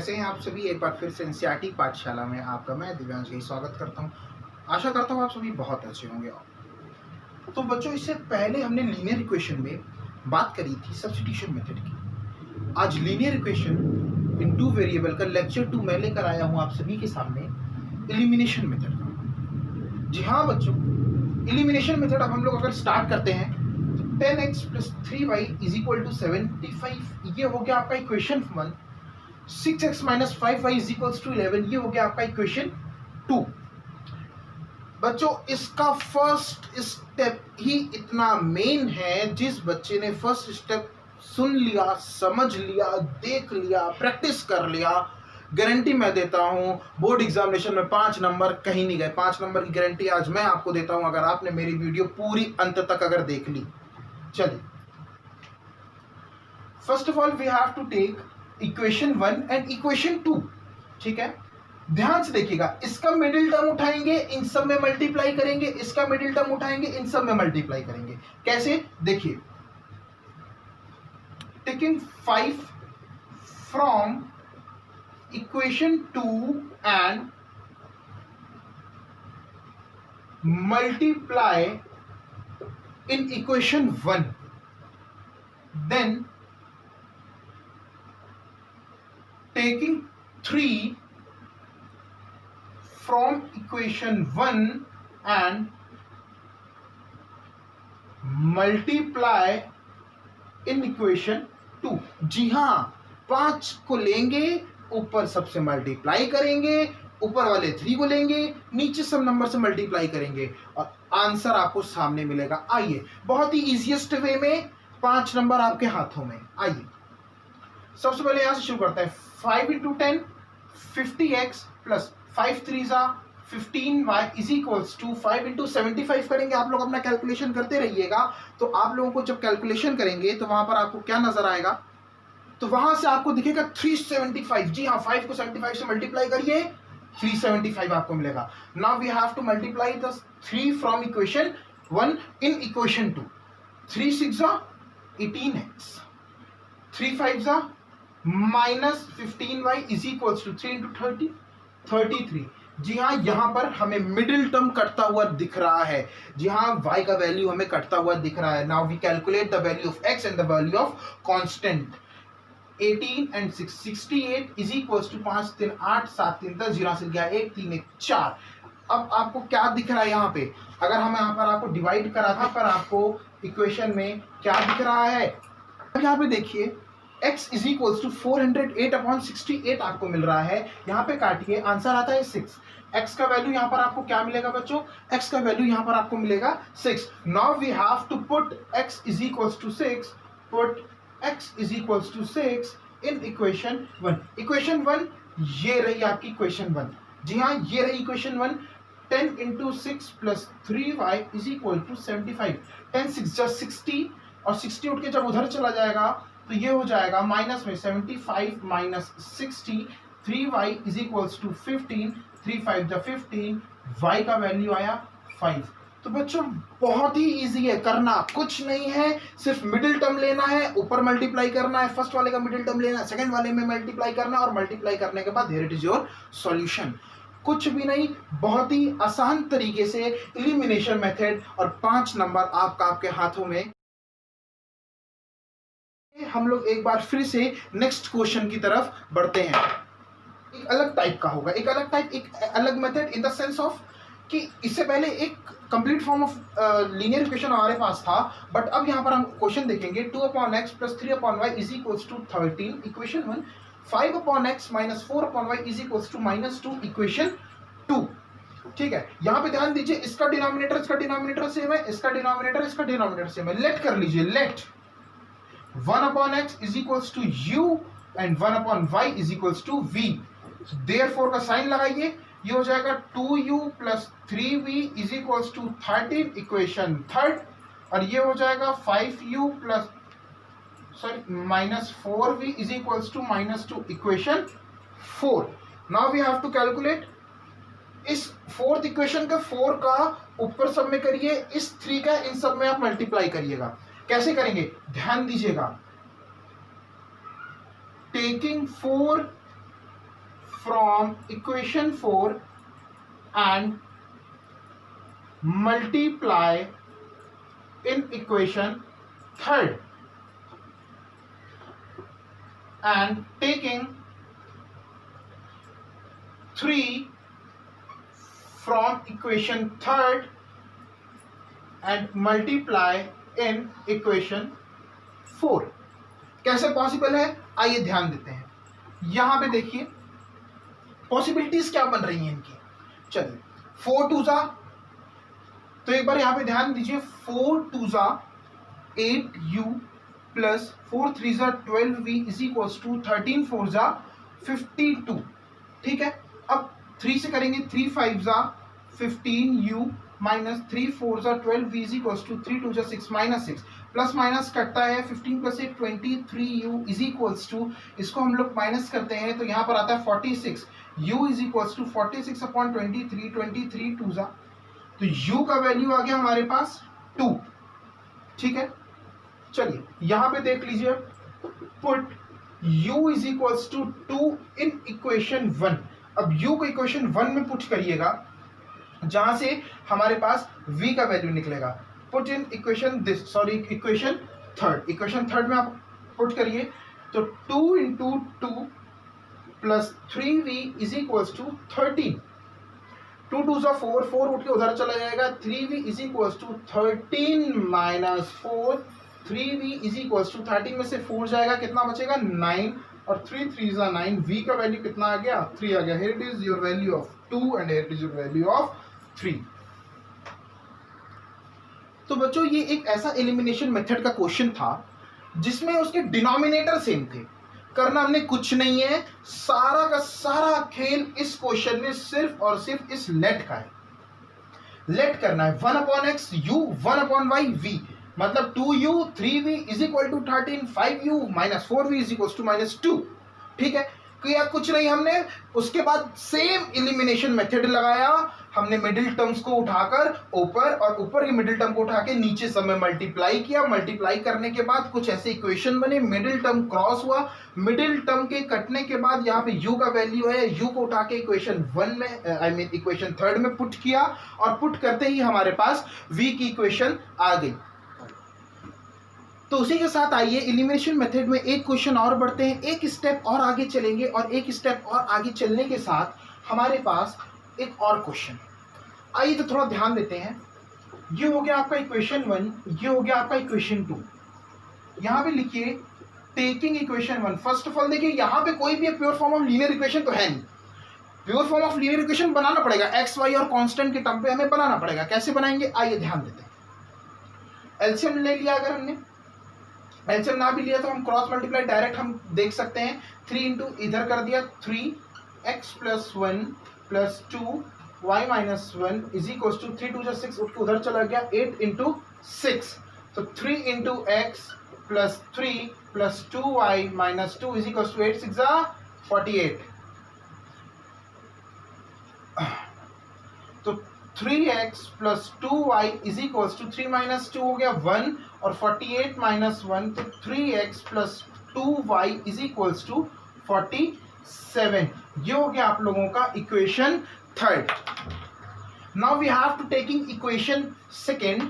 कैसे हैं आप सभी? एक बार फिर से एनसीईआरटी पाठशाला में आपका मैं दिव्यांश जी स्वागत करता हूं। आशा करता हूं आप सभी बहुत अच्छे होंगे। तो बच्चों, इससे पहले हमने लीनियर इक्वेशन में बात करी थी सब्स्टिट्यूशन मेथड की। आज linear equation in two variable का लेक्चर 2 मैं लेकर आया हूं आप सभी के सामने, एलिमिनेशन मेथड का। जी हाँ बच्चों, एलिमिनेशन मेथड अब हम लोग अगर स्टार्ट करते हैं तो 10x + 3y = 75, ये हो गया आपका इक्वेशन 1। 6x - 5y = 11, ये हो गया आपका इक्वेशन 2। बच्चों, इसका फर्स्ट स्टेप ही इतना मेन है, जिस बच्चे ने फर्स्ट स्टेप सुन लिया, समझ लिया, देख लिया, प्रैक्टिस कर लिया, गारंटी मैं देता हूं बोर्ड एग्जामिनेशन में 5 नंबर कहीं नहीं गए। 5 नंबर की गारंटी आज मैं आपको देता हूं अगर आपने मेरी वीडियो पूरी अंत तक अगर देख ली। चलिए, first of all we have to take equation 1 and equation 2। ठीक है, ध्यान से देखिएगा, इसका मिडिल टर्म उठाएंगे, इन सब में मल्टीप्लाई करेंगे, इसका मिडिल टर्म उठाएंगे, इन सब में मल्टीप्लाई करेंगे। कैसे? देखिए, taking 5 from equation 2 and multiply in equation 1, then taking 3 from equation 1 and multiply in equation 2। जी हाँ, 5 को लेंगे, ऊपर सबसे मल्टीप्लाई करेंगे, ऊपर वाले 3 को लेंगे, नीचे सब नंबर से मल्टीप्लाई करेंगे और आंसर आपको सामने मिलेगा। आइए, बहुत ही इजीएस्ट वे में 5 नंबर आपके हाथों में। आइए, सबसे पहले यहां से शुरू करते हैं। 5 × 10 50x + 5 3 15y = 5 × 75 करेंगे। आप लोग अपना कैलकुलेशन करते रहिएगा। तो आप लोगों को जब कैलकुलेशन करेंगे तो वहां पर आपको क्या नजर आएगा? तो वहां से आपको दिखेगा 375। जी हाँ, 5 को 75 से मल्टीप्लाई करिए, 375 आपको मिलेगा। Now we have to multiply the 3 from equation 1 in equation 2। 3 6 18x, 3 5 -15y = 3 × 30 33। जी हाँ, यहां पर हमें मिडिल टर्म कटता हुआ दिख रहा है। जी हाँ, y का वैल्यू हमें कटता हुआ दिख रहा है। Now we calculate the value of x and the value of constant. 18 and 6 68 = 5 3 8 7 3 10 0 से गया 1 3 1 4। अब आपको क्या दिख रहा है यहाँ पे? अगर हम यहाँ पर आपको डिवाइड करा था, पर आपको इक्वेशन में क्या दिख रहा है? यहाँ पे देखिए, x = 408/68 आपको मिल रहा है। यहाँ पे काटिए, आंसर आता है 6। x का वैल्यू यहाँ पर आपको क्या मिलेगा बच्चों? x का वैल्यू यहाँ पर आपको मिलेगा 6। Now we have to put x = 6, put x = 6 in equation 1। Equation 1 ये रही आपकी इक्वेशन 1। जी हाँ, ये रही इक्वेशन 1। 10 × 6 + 3y = 75। 10 6 = 60 और 60 उठ के जब उधर चला जाएगा तो ये हो जाएगा माइनस में 75 - 60, 3y = 15, 3 5 = 15, y का वैल्यू आया 5। तो बच्चों, बहुत ही इजी है, करना कुछ नहीं है, सिर्फ मिडिल टर्म लेना है, ऊपर मल्टीप्लाई करना है, फर्स्ट वाले का मिडिल टर्म लेना है, सेकंड वाले में मल्टीप्लाई करना और मल्टीप्लाई करने के बाद here it is your solution. कुछ भी नहीं, बहुत ही आसान तरीके से एलिमिनेशन मेथड और 5 नंबर आपके हाथों में। हम लोग एक बार फिर से नेक्स्ट क्वेश्चन की तरफ बढ़ते हैं। एक अलग टाइप का होगा, एक अलग method in the sense of कि इससे पहले एक complete form of linear equation हमारे पास था, बट अब यहाँ पर हम क्वेश्चन देखेंगे। 2/x + 3/y = 13 equation 1, 5/x - 4/y = -2 equation 2। ठीक है, यहाँ पे ध्यान दीजिए, इसका डिनोमिनेटर सेम है, इसका डिनोमिनेटर सेम है। लेट कर लीजिए, let 1/x = u and 1/y = v। Therefore का साइन लगाइए, ये हो जाएगा 2u + 3v = 13 इक्वेशन 3rd, और ये हो जाएगा 5u -4v = -2 equation 4। Now we have to calculate इस 4th इक्वेशन का 4 का ऊपर सब में करिए, इस 3 का इन सब में आप मल्टीप्लाई करिएगा। कैसे करेंगे? ध्यान दीजिएगा, taking 4 from equation 4 and multiply in equation 3rd, and taking 3 from equation 3rd and multiply in equation 4. कैसे पॉसिबल है, आइए ध्यान देते हैं. यहां पे देखिए पॉसिबिलिटीज क्या बन रही हैं इनकी. चलिए 4 2 जा, तो एक बार यहां पे ध्यान दीजिए. 4 2 जा 8u प्लस 4 3 जा 12v इज इक्वल्स टू 13 4 जा 52. ठीक है, अब 3 से करेंगे. 3 5 जा 15u माइनस 3 4 जा 12v इज इक्वल्स टू 3 2 जा 6 माइनस 6. प्लस माइनस कटता है. 15 plus 8 23u is equals to, इसको हम लोग माइनस करते हैं तो यहाँ पर आता है 46. u is equals to 46 upon 23. 23 2 जा, तो u का वैल्यू आ गया हमारे पास 2. ठीक है, चलिए यहां पे देख लीजिए. Put u is equals to 2 in equation 1. अब u को इक्वेशन 1 में पुट करिएगा जहां से हमारे पास v का वैल्यू निकलेगा. Put in equation this, sorry equation 3rd. Equation 3rd में आप पुट करिए तो 2 into 2 plus 3v is equals to 13. 2 2 जा 4, 4 उठ के उधर चला जाएगा. 3v is equals to 13 minus 4. 3v is equals to 13 में से 4 जाएगा, कितना बचेगा 9, और 3 3 जा 9. v का वैल्यू कितना आ गया 3 आ गया. Here it is your value of 2 and here it is your value of 3. तो बच्चों ये एक ऐसा एलिमिनेशन मेथड का क्वेश्चन था जिसमें उसके डिनोमिनेटर सेम थे. करना हमने कुछ नहीं है, सारा का सारा खेल इस क्वेश्चन में सिर्फ और सिर्फ इस लेट का है. लेट करना है 1 upon X U 1 upon Y V, मतलब 2u 3v is equal to 13, 5u minus 4v is equal to minus 2. ठीक है, किया कुछ नहीं हमने. उसके बाद सेम एलिमिनेशन मेथड लगाया. हमने मिडिल टर्म्स को उठाकर ऊपर और ऊपर की मिडिल टर्म को उठा के नीचे सब में मल्टीप्लाई किया. मल्टीप्लाई करने के बाद कुछ ऐसे इक्वेशन बने. मिडिल टर्म क्रॉस हुआ. मिडिल टर्म के कटने के बाद यहाँ पे u का वैल्यू है, u को उठा के इक्वेशन 1 में आई मीन इक्वेशन 3rd में पुट किया, और पुट करते ही हमारे पास v की इक्वेशन आ गई. तो उसी के साथ आइए एलिमिनेशन मेथड में एक क्वेश्चन और बढ़ते हैं. एक स्टेप और आगे चलेंगे, और एक स्टेप और आगे चलने के साथ हमारे पास एक और क्वेश्चन. आइए तो थोड़ा ध्यान देते हैं. ये हो गया आपका इक्वेशन 1, ये हो गया आपका इक्वेशन 2. यहां पे लिखिए taking equation 1. First of all देखिए यहां पे कोई भी pure form of linear equation तो है नहीं. Pure form of linear equation बनाना पड़ेगा. एक्स वाई और कांस्टेंट के टर्म पे हमें बनाना पड़ेगा. कैसे बनाएंगे आइए ध्यान देते हैं. एलसीएम ले लिया, अगर हमने एलसीएम ना भी लिया तो हम क्रॉस मल्टीप्लाई डायरेक्ट हम देख सकते हैं. 3 इंटू इधर कर दिया 3x plus 1 plus 2y minus 1 is equal to 3 2 जा 6 उठ के उधर चला गया 8 इंटू 6. तो 3 into X plus 3 plus 2y minus 2 is equal to 8 6 जा 48. तो 3x plus 2y is equal to 3 minus 2 हो गया 1, और 48 माइनस 1 तो 3x plus 2y is equal to 47. ये हो गया आप लोगों का equation 3rd. Now we have to taking equation 2nd.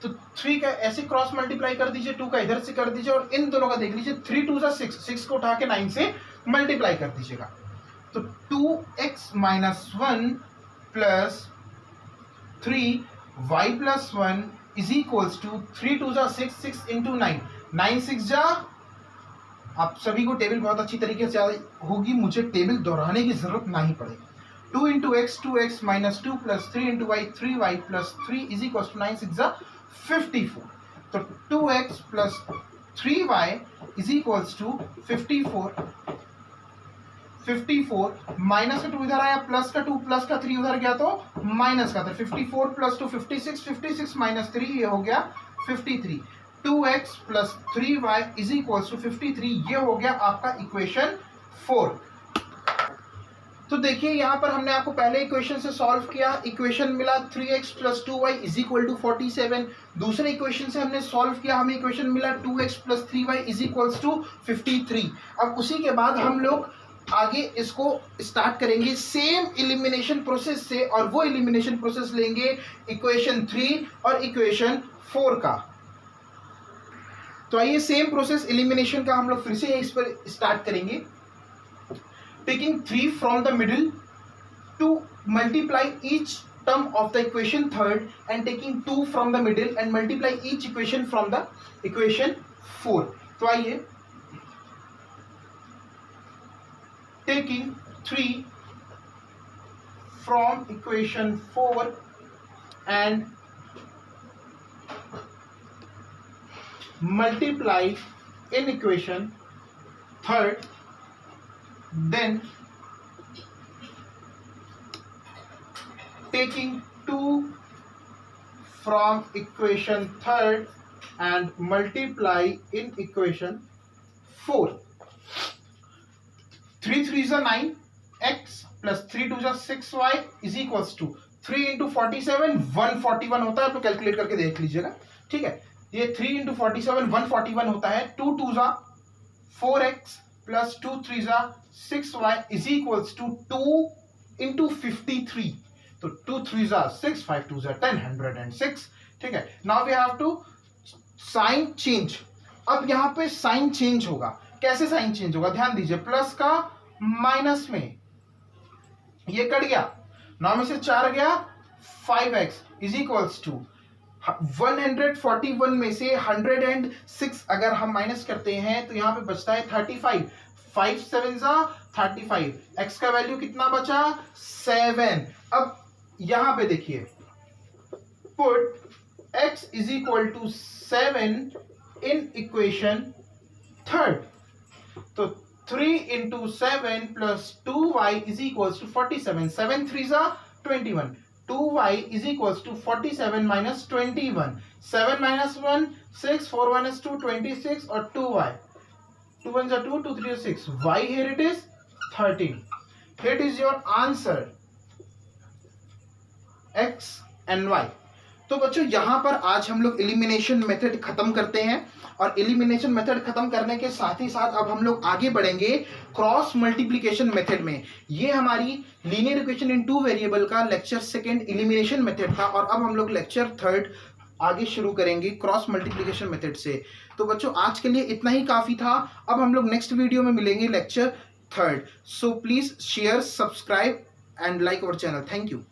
तो 3 का ऐसे क्रॉस मल्टीप्लाई कर दीजिए, 2 का इधर से कर दीजिए, और इन दोनों का देख लीजिए. 3 2 जा 6, 6 को उठा के 9 से मल्टीप्लाई कर दीजिएगा. तो 2x minus 1 plus 3y plus 1 is equals to 3 2 जा 6, 6 इंटू 9, 9 6 जा. आप सभी को टेबल बहुत अच्छी तरीके से होगी, मुझे टेबल दोहराने की जरूरत नहीं पड़ेगी. 2 into X 2x minus 2 plus 3 into Y 3y plus 3 is equal to 9 6 जा 54. तो 2x plus 3y is equal to 54. 54 minus का 2 इधर आया, प्लस का 2 प्लस का 3 उधर गया तो माइनस का 3. 54 प्लस 2 56, 56 माइनस 3 ये हो गया 53. 2x plus 3y is equal to 53. ये हो गया आपका इक्वेशन 4. तो देखिए यहाँ पर हमने आपको पहले इक्वेशन से सॉल्व किया. इक्वेशन मिला 3x plus 2y is equal to 47. दूसरे इक्वेशन से हमने सॉल्व किया, हमें इक्वेशन मिला 2x plus 3y is equal to 53. अब उसी के बाद हम लोग आगे इसको स्टार्ट करेंगे सेम एलिमिनेशन प्रोसेस से, और वो एलिमिनेशन प्रोसेस लेंगे इक्वेशन 3 और इक्वेशन 4 का। तो आइए सेम प्रोसेस एलिमिनेशन का हम लोग फिर से इस पर स्टार्ट करेंगे। Taking 3 from the middle to multiply each term of the equation 3rd and taking 2 from the middle and multiply each equation from the equation 4. तो आइए taking 3 from equation 4 and multiply in equation 3rd, then taking 2 from equation 3rd and multiply in equation 4. 3 3s are 9, x plus 3 2s are 6y is equals to 3 into 47 141 होता है। आप तो calculate करके देख लीजिएगा, ठीक है। ये 3 into 47 141 होता है। 2 2s are 4x plus 2 3s are 6y is equals to 2 into 53। तो 2 3s are 6, 5 2s are 10, 106, ठीक है। Now we have to sign change. अब यहां पे साइन चेंज होगा। कैसे साइन चेंज होगा, ध्यान दीजिए। प्लस का माइनस में, ये कट गया, 9 में से 4 गया, 5x इज इक्वल्स टू 141 में से 106 अगर हम माइनस करते हैं तो यहां पे बचता है 35। 5 7 35, x का वैल्यू कितना बचा, 7। अब यहां पे देखिए, put x is equal to 7 in equation 3rd। तो 3 इंटू 7 plus 2y is equal to 47। 7 3s are 21, 2y is equal to 47 minus 21। 7 minus 1 6, 4 minus 2 26 और 2y, 2 1s are 2, 2 3 are 6, y here it is 13। Here is your answer x and y। तो बच्चों यहां पर आज हम लोग एलिमिनेशन मेथड खत्म करते हैं, और एलिमिनेशन मेथड खत्म करने के साथ ही साथ अब हम लोग आगे बढ़ेंगे क्रॉस मल्टीप्लिकेशन मेथड में। ये हमारी लीनियर इक्वेशन इन 2 वेरिएबल का लेक्चर 2 एलिमिनेशन मेथड था, और अब हम लोग लेक्चर 3 आगे शुरू करेंगे क्रॉस मल्टीप्लिकेशन मेथड से। तो बच्चों आज के लिए इतना ही काफी था। अब हम लोग नेक्स्ट वीडियो में मिलेंगे lecture 3। So please share, subscribe and like our channel. Thank you.